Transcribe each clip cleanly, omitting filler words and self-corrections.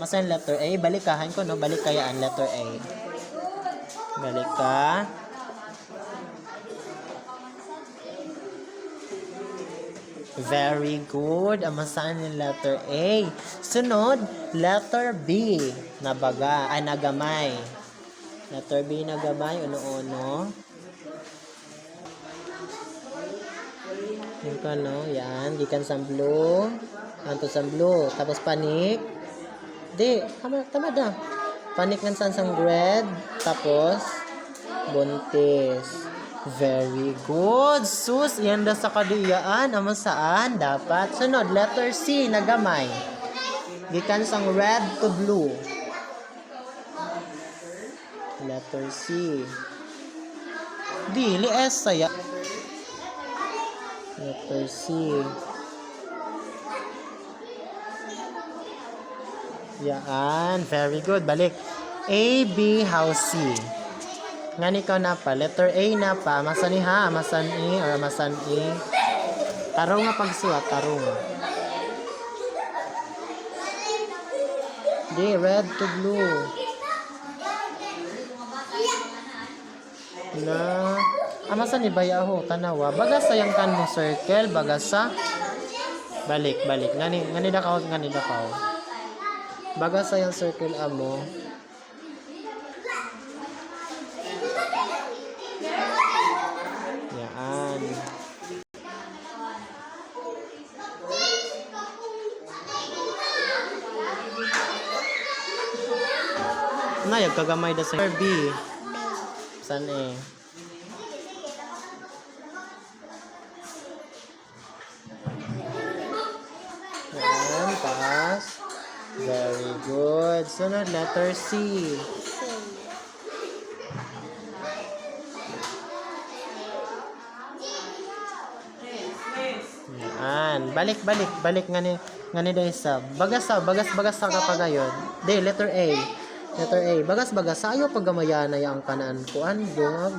Masan letter A, balik ka ko no, balik kayaan letter A. Balik ka. Very good. Amasan yung letter A. Sunod, letter B. Nabaga, ay nagamay. Letter B nagamay, uno-uno. Yung ka, no? Yan, gikan sa blue. Anto sa blue. Tapos panik. Di, tama da. Panik ng sang red. Tapos, buntis. Very good. Sus, yan da sa kadiyaan. Ama saan? Dapat. Sunod, letter C, nagamay. Gikan sang red to blue. Letter C. Dili S saya. Letter C. Yan. Very good. Balik. A, B, how C? Nga ikaw na pa. Letter A na pa. Masan ni ha? Masan E or masan E? Tarong nga pagsulat. Tarong. Di, red to blue. Na. Masan ni bayaho? Tanawa. Bagas sa yung kan mo circle. Bagas sa. Balik. Ngani dakaw. Bagas sa yung circle amo. Yan. Nayag kagamay da sa B. San eh? Yan, pass. Very good. Sunod, letter C. Yan. Balik ngani dahil sa. Bagas sa kapagayon. Di, letter A. Letter A. Bagas sa. Ayaw paggamaya na yung kanaan kuan. Bungag.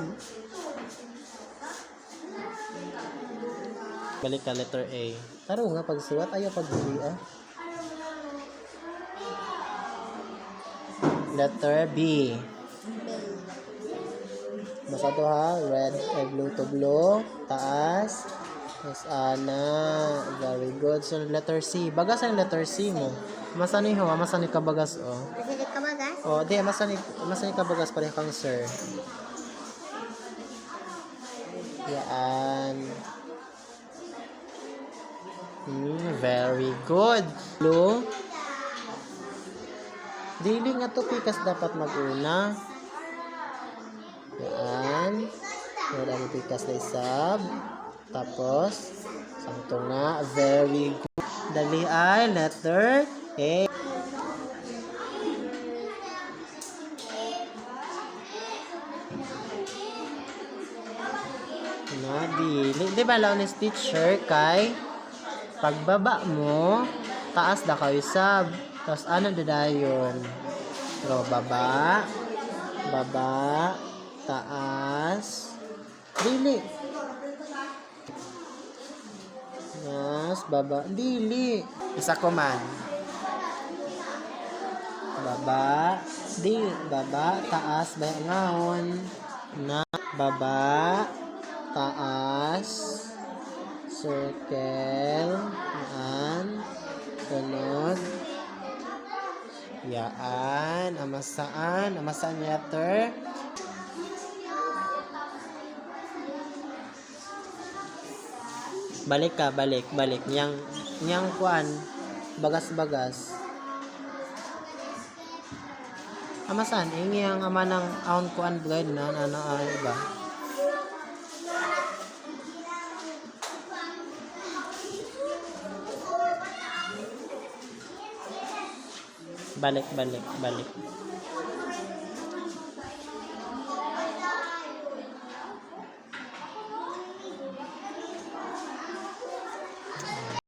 Balik ka, letter A. Taro nga pagsuwat. Ayaw pagbuli ah. Letter B. Basta to ha. Red, blue to blue. Taas. Mas ana. Very good. So, letter C. Bagas ang letter C mo. Masani ho. Masani ka bagas o. Masani ka bagas? O, di. Masani ka bagas pareho kang sir. Yan. Very good. Blue. Dili nga to pikas dapat mag-una. Yan. Wala mo pikas na isab. Tapos, santo nga. Very good. Dali ay letter A. Na, dili. Di ba law ni teacher kay pagbaba mo, taas da kayo sab. Tapos ano dadayon? So, baba, taas, dili. Yes, baba, dili. Isa ko man. Baba, taas, bayangaon. Na, baba, taas, circle, yan, sunod. Yaan, amasaan letter. Balik ka. Nyang kuan, bagas. Amasan, ingi ang ama ng aon kuan blade na iba. Balik.